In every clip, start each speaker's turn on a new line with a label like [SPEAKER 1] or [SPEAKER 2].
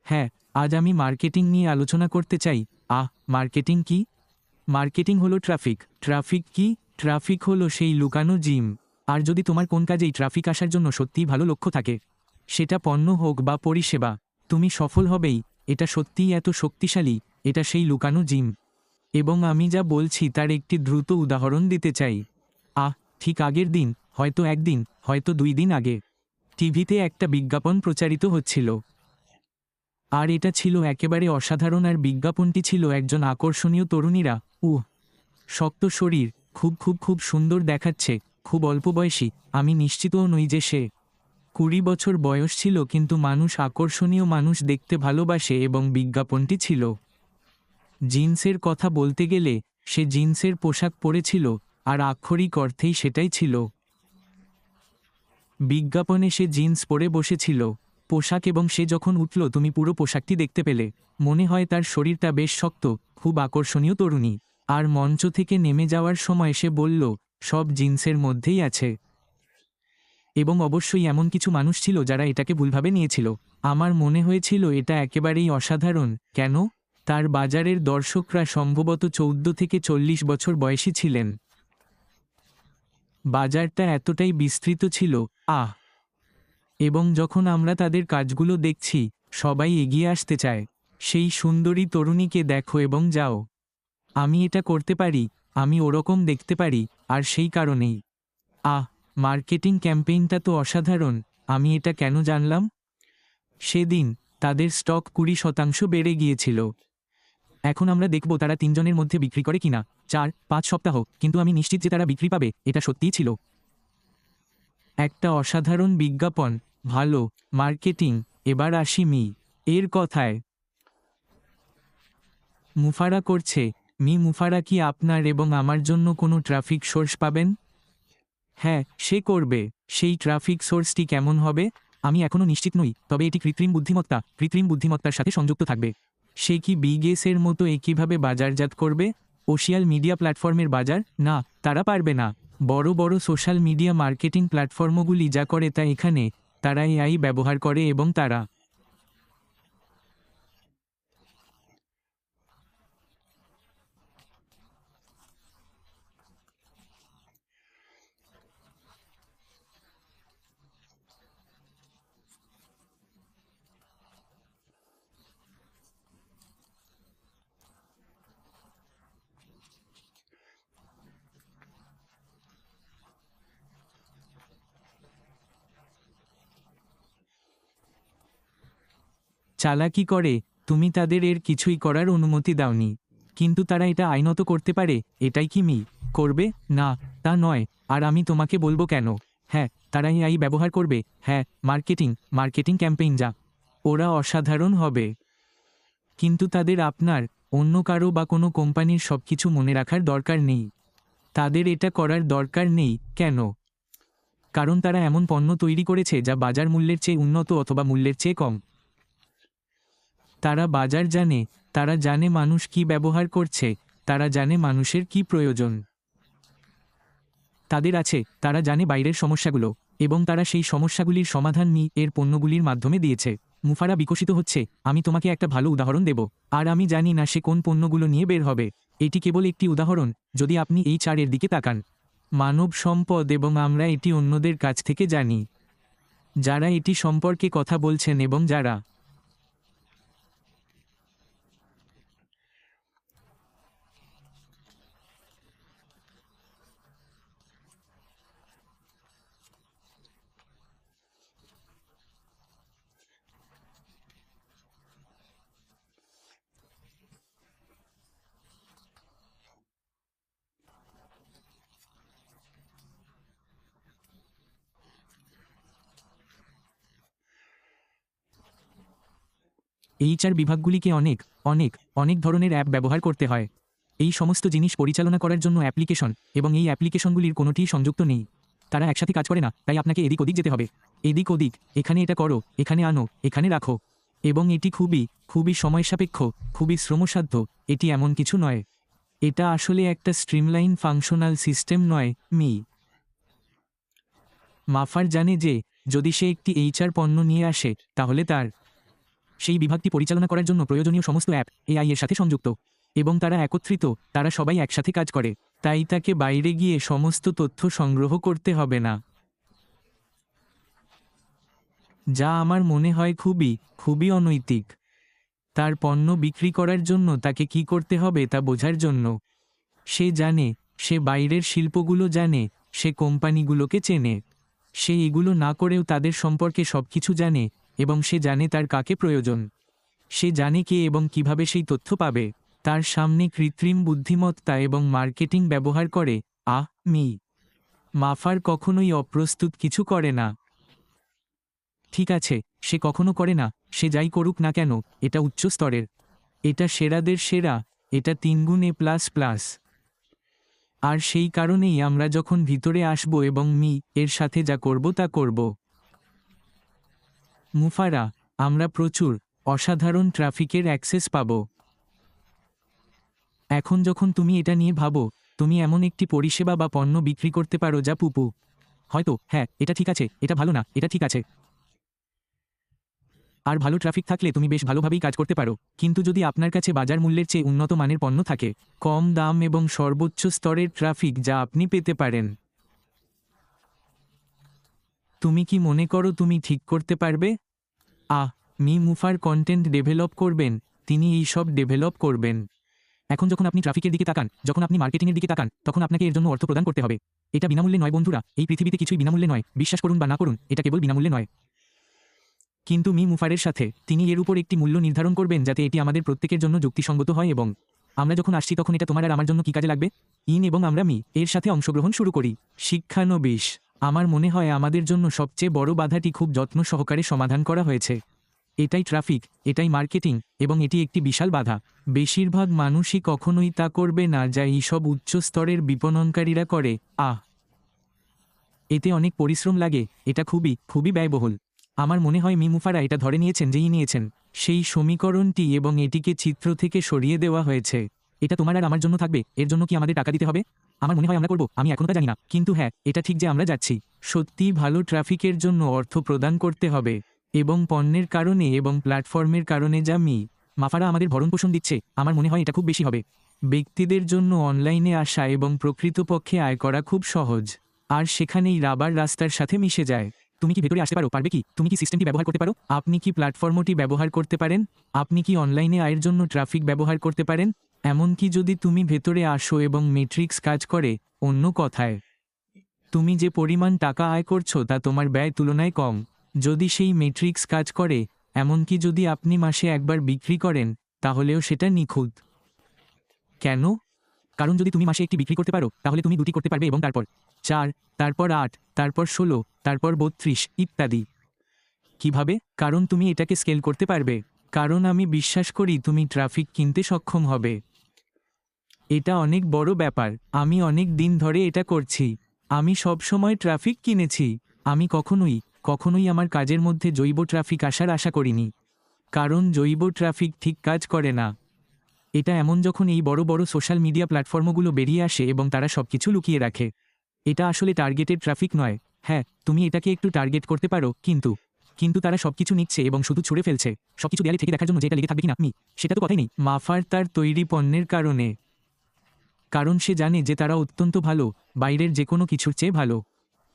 [SPEAKER 1] হ্যাঁ, আজ আমি মার্কেটিং নিয়ে আলোচনা করতে চাই। মার্কেটিং কি? মার্কেটিং হলো ট্রাফিক। ট্রাফিক কি? ট্রাফিক হলো সেই লুকানো জিম। আর যদি তোমার কোন কাজেই ট্রাফিক আসার জন্য সত্যিই ভালো লক্ষ্য থাকে, সেটা পণ্য হোক বা পরিষেবা, তুমি সফল হবেই। এটা সত্যিই এত শক্তিশালী, এটা সেই লুকানো জিম। এবং আমি যা বলছি তার একটি দ্রুত উদাহরণ দিতে চাই। ঠিক আগের দিন, হয়তো একদিন, হয়তো 2 দিন আগে, টিভিতে একটা বিজ্ঞাপন প্রচারিত হচ্ছিল। আর এটা ছিল একেবারে অসাধারণ। আর বিজ্ঞাপনটি ছিল একজন আকর্ষণীয় তরুণীরা, শক্ত শরীর, খুব খুব খুব সুন্দর দেখাচ্ছে, খুব অল্প বয়সী। আমি নিশ্চিতও নই যে সে 20 বছর বয়স ছিল, কিন্তু মানুষ আকর্ষণীয় মানুষ দেখতে ভালোবাসে। এবং বিজ্ঞাপনটি ছিল জিন্সের। কথা বলতে গেলে সে জিন্সের পোশাক পরেছিল, আর আক্ষরিক অর্থেই সেটাই ছিল। বিজ্ঞাপনে সে জিন্স পরে বসেছিল, পোশাক, এবং সে যখন উঠল তুমি পুরো পোশাকটি দেখতে পেলে। মনে হয় তার শরীরটা বেশ শক্ত, খুব আকর্ষণীয় তরুণী। আর মঞ্চ থেকে নেমে যাওয়ার সময় সে বলল, সব জিন্সের মধ্যেই আছে। এবং অবশ্যই এমন কিছু মানুষ ছিল যারা এটাকে ভুলভাবে নিয়েছিল। আমার মনে হয়েছিল এটা একেবারেই অসাধারণ। কেন? তার বাজারের দর্শকরা সম্ভবত 14 থেকে 40 বছর বয়সী ছিলেন। বাজারটা এতটাই বিস্তৃত ছিল। এবং যখন আমরা তাদের কাজগুলো দেখছি, সবাই এগিয়ে আসতে চায়। সেই সুন্দরী তরুণীকে দেখো এবং যাও। আমি এটা করতে পারি, আমি ওরকম দেখতে পারি। আর সেই কারণেই মার্কেটিং ক্যাম্পেইনটা তো অসাধারণ। আমি এটা কেন জানলাম? সেদিন তাদের স্টক 20% বেড়ে গিয়েছিল। এখন আমরা দেখব তারা 3 জনের মধ্যে বিক্রি করে কিনা। 4-5 সপ্তাহ, কিন্তু আমি নিশ্চিত যে তারা বিক্রি পাবে। এটা সত্যিই ছিল একটা অসাধারণ বিজ্ঞাপন। ভালো মার্কেটিং। এবার আসি এর কথায়। মুফারা করছে। মুফারা কি আপনার এবং আমার জন্য কোনো ট্রাফিক সোর্স পাবেন? হ্যাঁ, সে করবে। সেই ট্রাফিক সোর্সটি কেমন হবে? আমি এখনও নিশ্চিত নই, তবে এটি কৃত্রিম বুদ্ধিমত্তার সাথে সংযুক্ত থাকবে। সে কি বিগেসের মতো একইভাবে বাজারজাত করবে? সোশ্যাল মিডিয়া প্ল্যাটফর্মের বাজার? না, তারা পারবে না। বড় বড় সোশ্যাল মিডিয়া মার্কেটিং প্ল্যাটফর্মগুলি যা করে তা এখানে তারা এআই ব্যবহার করে এবং তারা চালাকি করে। তুমি তাদের এর কিছুই করার অনুমতি দাওনি, কিন্তু তারা এটা আইনত করতে পারে। এটাই কি করবে? না, তা নয়। আর আমি তোমাকে বলবো কেন। হ্যাঁ, তারা এআই ব্যবহার করবে। হ্যাঁ, মার্কেটিং ক্যাম্পেইন যা, ওরা অসাধারণ হবে। কিন্তু তাদের আপনার, অন্য কারো বা কোনো কোম্পানির সবকিছু মনে রাখার দরকার নেই। তাদের এটা করার দরকার নেই। কেন? কারণ তারা এমন পণ্য তৈরি করেছে যা বাজার মূল্যের চেয়ে উন্নত অথবা মূল্যের চেয়ে কম। তারা বাজার জানে, তারা জানে মানুষ কি ব্যবহার করছে, তারা জানে মানুষের কি প্রয়োজন। তাদের আছে, তারা জানে বাইরের সমস্যাগুলো, এবং তারা সেই সমস্যাগুলির সমাধান এর পণ্যগুলির মাধ্যমে দিয়েছে। মুফারা বিকশিত হচ্ছে। আমি তোমাকে একটা ভালো উদাহরণ দেব, আর আমি জানি না সে কোন পণ্যগুলো নিয়ে বের হবে। এটি কেবল একটি উদাহরণ। যদি আপনি এই চারের দিকে তাকান, মানব সম্পদ, এবং আমরা এটি অন্যদের কাছ থেকে জানি, যারা এটি সম্পর্কে কথা বলছেন এবং যারা এইচআর বিভাগগুলিকে অনেক অনেক অনেক ধরনের অ্যাপ ব্যবহার করতে হয় এই সমস্ত জিনিস পরিচালনা করার জন্য। অ্যাপ্লিকেশন, এবং এই অ্যাপ্লিকেশনগুলির কোনোটিই সংযুক্ত নেই। তারা একসাথে কাজ করে না, তাই আপনাকে এদিক ওদিক যেতে হবে। এদিক ওদিক, এখানে এটা করো, এখানে আনো, এখানে রাখো। এবং এটি খুবই খুবই সময়সাপেক্ষ, খুবই শ্রমসাধ্য। এটি এমন কিছু নয়। এটা আসলে একটা স্ট্রিমলাইন ফাংশনাল সিস্টেম নয়। মাফার জানে যে যদি সে একটি এইচআর পণ্য নিয়ে আসে, তাহলে তার সেই বিভাগটি পরিচালনা করার জন্য প্রয়োজনীয় সমস্ত অ্যাপ এআই এর সাথে সংযুক্ত, এবং তারা একত্রিত, তারা সবাই একসাথে কাজ করে। তাই তাকে বাইরে গিয়ে সমস্ত তথ্য সংগ্রহ করতে হবে না, যা আমার মনে হয় খুবই খুবই অনৈতিক। তার পণ্য বিক্রি করার জন্য তাকে কি করতে হবে তা বোঝার জন্য। সে জানে, সে বাইরের শিল্পগুলো জানে, সে কোম্পানিগুলোকে চেনে, সে এগুলো না করেও তাদের সম্পর্কে সবকিছু জানে, এবং সে জানে তার কাকে প্রয়োজন। সে জানে কে এবং কিভাবে সেই তথ্য পাবে। তার সামনে কৃত্রিম বুদ্ধিমত্তা এবং মার্কেটিং ব্যবহার করে। মাফার কখনোই অপ্রস্তুত কিছু করে না। ঠিক আছে, সে কখনো করে না। সে যাই করুক না কেন, এটা উচ্চ স্তরের, এটা সেরাদের সেরা, এটা 3 গুণ A++। আর সেই কারণেই আমরা যখন ভিতরে আসব এবং এর সাথে যা করব তা করব। মুফারা, আমরা প্রচুর অসাধারণ ট্রাফিকের অ্যাক্সেস পাব। এখন যখন তুমি এটা নিয়ে ভাবো, তুমি এমন একটি পরিষেবা বা পণ্য বিক্রি করতে পারো যা হয়তো হ্যাঁ, এটা ঠিক আছে, এটা ভালো না, এটা ঠিক আছে। আর ভালো ট্রাফিক থাকলে তুমি বেশ ভালোভাবেই কাজ করতে পারো। কিন্তু যদি আপনার কাছে বাজার মূল্যের চেয়ে উন্নত মানের পণ্য থাকে, কম দাম এবং সর্বোচ্চ স্তরের ট্রাফিক যা আপনি পেতে পারেন, তুমি কি মনে করো তুমি ঠিক করতে পারবে? মুফার কন্টেন্ট ডেভেলপ করবেন, তিনি এই সব ডেভেলপ করবেন। এখন যখন আপনি ট্রাফিকের দিকে তাকান, যখন আপনি মার্কেটিংয়ের দিকে তাকান, তখন আপনাকে এর জন্য অর্থ প্রদান করতে হবে। এটা বিনামূল্যে নয় বন্ধুরা, এই পৃথিবীতে কিছুই বিনামূল্যে নয়, বিশ্বাস করুন বা না করুন, এটা কেবল বিনামূল্যে নয়। কিন্তু মুফারের সাথে তিনি এর উপর একটি মূল্য নির্ধারণ করবেন যাতে এটি আমাদের প্রত্যেকের জন্য যুক্তিসঙ্গত হয়। এবং আমরা যখন আসছি তখন এটা তোমার আর আমার জন্য কী কাজে লাগবে? এবং আমরা এর সাথে অংশগ্রহণ শুরু করি। শিক্ষানবিশ, আমার মনে হয় আমাদের জন্য সবচেয়ে বড় বাধাটি খুব যত্ন সহকারে সমাধান করা হয়েছে। এটাই ট্রাফিক, এটাই মার্কেটিং, এবং এটি একটি বিশাল বাধা। বেশিরভাগ মানুষই কখনোই তা করবে না যা এইসব উচ্চ স্তরের বিপণনকারীরা করে। এতে অনেক পরিশ্রম লাগে, এটা খুবই খুবই ব্যয়বহুল। আমার মনে হয় মুফারা এটা ধরে নিয়েছেন নিয়েছেন সেই সমীকরণটি, এবং এটিকে চিত্র থেকে সরিয়ে দেওয়া হয়েছে। এটা তোমার আর আমার জন্য থাকবে, এর জন্য কি আমাদের টাকা দিতে হবে? আমার মনে হয় আমরা করব, আমি এখনও তা জানি না, কিন্তু হ্যাঁ, এটা ঠিক যে আমরা যাচ্ছি। সত্যিই ভালো ট্রাফিকের জন্য অর্থ প্রদান করতে হবে, এবং পণ্যের কারণে এবং প্ল্যাটফর্মের কারণে যা মাফারা আমাদের ভরণপোষণ দিচ্ছে, আমার মনে হয় এটা খুব বেশি হবে। ব্যক্তিদের জন্য অনলাইনে আসা এবং প্রকৃতপক্ষে আয় করা খুব সহজ, আর সেখানেই রাবার রাস্তার সাথে মিশে যায়। তুমি কি ভেতরে আসতে পারবে কি? তুমি কি সিস্টেমটি ব্যবহার করতে পারো? আপনি কি প্ল্যাটফর্মটি ব্যবহার করতে পারেন? আপনি কি অনলাইনে আয়ের জন্য ট্রাফিক ব্যবহার করতে পারেন? এমনকি যদি তুমি ভেতরে আসো এবং মেট্রিক্স কাজ করে, অন্য কথায়, তুমি যে পরিমাণ টাকা আয় করছো তা তোমার ব্যয় তুলনায় কম। যদি সেই মেট্রিক্স কাজ করে, এমনকি যদি আপনি মাসে একবার বিক্রি করেন, তাহলেও সেটা নিখুঁত। কেন? কারণ যদি তুমি মাসে একটি বিক্রি করতে পারো, তাহলে তুমি 2টি করতে পারবে, এবং তারপর 4, তারপর 8, তারপর 16, তারপর 32 ইত্যাদি। কিভাবে? কারণ তুমি এটাকে স্কেল করতে পারবে। কারণ আমি বিশ্বাস করি তুমি ট্রাফিক কিনতে সক্ষম হবে। এটা অনেক বড় ব্যাপার। আমি অনেক দিন ধরে এটা করছি। আমি সব সময় ট্রাফিক কিনেছি। আমি কখনোই আমার কাজের মধ্যে জৈব ট্রাফিক আসার আশা করিনি। কারণ জৈব ট্রাফিক ঠিক কাজ করে না। এটা এমন যখন এই বড় বড় সোশ্যাল মিডিয়া প্ল্যাটফর্মগুলো বেরিয়ে আসে এবং তারা সবকিছু লুকিয়ে রাখে। এটা আসলে টার্গেটেড ট্রাফিক নয়। হ্যাঁ, তুমি এটাকে একটু টার্গেট করতে পারো, কিন্তু তারা সবকিছু নিচ্ছে এবং শুধু ছুঁড়ে ফেলছে, সবকিছু দেয়ালে থেকে দেখার জন্য যে এটা লেগে থাকবে কিনা সেটা তো কথাই নেই। মাফার তার তৈরি পণ্যের কারণে, কারণ সে জানে যে তারা অত্যন্ত ভালো, বাইরের যে কোনো কিছুর চেয়ে ভালো।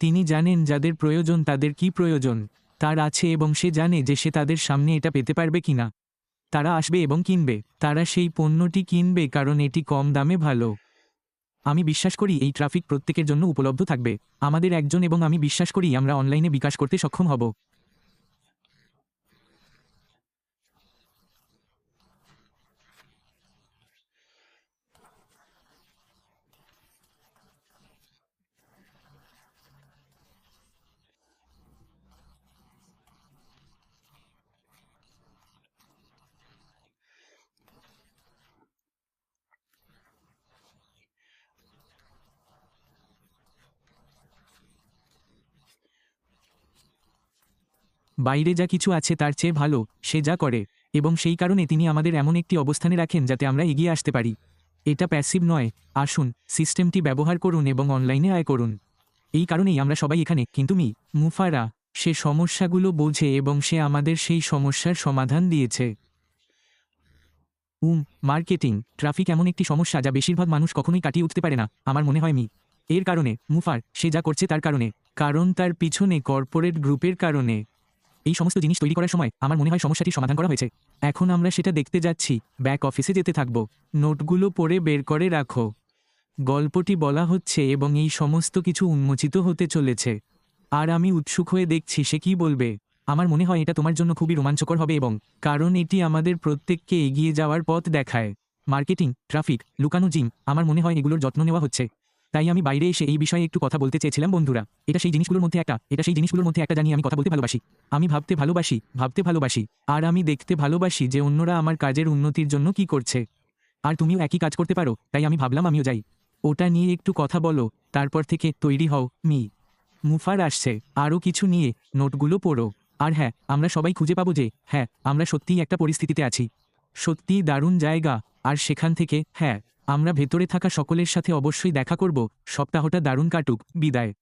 [SPEAKER 1] তিনি জানেন যাদের প্রয়োজন তাদের কি প্রয়োজন তার আছে, এবং সে জানে যে সে তাদের সামনে এটা পেতে পারবে কিনা। তারা আসবে এবং কিনবে, তারা সেই পণ্যটি কিনবে কারণ এটি কম দামে ভালো। আমি বিশ্বাস করি এই ট্রাফিক প্রত্যেকের জন্য উপলব্ধ থাকবে, আমাদের একজন, এবং আমি বিশ্বাস করি আমরা অনলাইনে বিকাশ করতে সক্ষম হব। বাইরে যা কিছু আছে তার চেয়ে ভালো সে যা করে, এবং সেই কারণে তিনি আমাদের এমন একটি অবস্থানে রাখেন যাতে আমরা এগিয়ে আসতে পারি। এটা প্যাসিভ নয়। আসুন সিস্টেমটি ব্যবহার করুন এবং অনলাইনে আয় করুন। এই কারণেই আমরা সবাই এখানে। কিন্তু মুফারা, সে সমস্যাগুলো বোঝে এবং সে আমাদের সেই সমস্যার সমাধান দিয়েছে। মার্কেটিং ট্রাফিক এমন একটি সমস্যা যা বেশিরভাগ মানুষ কখনোই কাটিয়ে উঠতে পারে না, আমার মনে হয় এর কারণে মুফার সে যা করছে তার কারণে, কারণ তার পিছনে কর্পোরেট গ্রুপের কারণে। এই সমস্ত জিনিস তৈরি করার সময় আমার মনে হয় সমস্যাটির সমাধান করা হয়েছে। এখন আমরা সেটা দেখতে যাচ্ছি। ব্যাক অফিসে যেতে থাকবো। নোটগুলো পড়ে বের করে রাখো। গল্পটি বলা হচ্ছে এবং এই সমস্ত কিছু উন্মোচিত হতে চলেছে। আর আমি উৎসুক হয়ে দেখছি সে কি বলবে। আমার মনে হয় এটা তোমার জন্য খুবই রোমাঞ্চকর হবে এবং কারণ এটি আমাদের প্রত্যেককে এগিয়ে যাওয়ার পথ দেখায়। মার্কেটিং, ট্রাফিক, লুকানো জিম, আমার মনে হয় এগুলোর যত্ন নেওয়া হচ্ছে। তাই আমি বাইরে এসে এই বিষয়ে একটু কথা বলতে চেয়েছিলাম বন্ধুরা। এটা সেই জিনিসগুলোর মধ্যে একটা জানি আমি কথা বলতে ভালোবাসি। আমি ভাবতে ভালোবাসি। আর আমি দেখতে ভালোবাসি যে অন্যরা আমার কাজের উন্নতির জন্য কি করছে। আর তুমিও একই কাজ করতে পারো, তাই আমি ভাবলাম আমিও যাই। ওটা নিয়ে একটু কথা বলো, তারপর থেকে তৈরি হও। মুফার আসছে। আরও কিছু নিয়ে নোটগুলো পড়ো। আর হ্যাঁ, আমরা সবাই খুঁজে পাবো যে হ্যাঁ, আমরা সত্যিই একটা পরিস্থিতিতে আছি। সত্যিই দারুণ জায়গা। আর সেখান থেকে হ্যাঁ, আমরা ভেতরে থাকা সকলের সাথে অবশ্যই দেখা করব। সপ্তাহটা দারুণ কাটুক। বিদায়।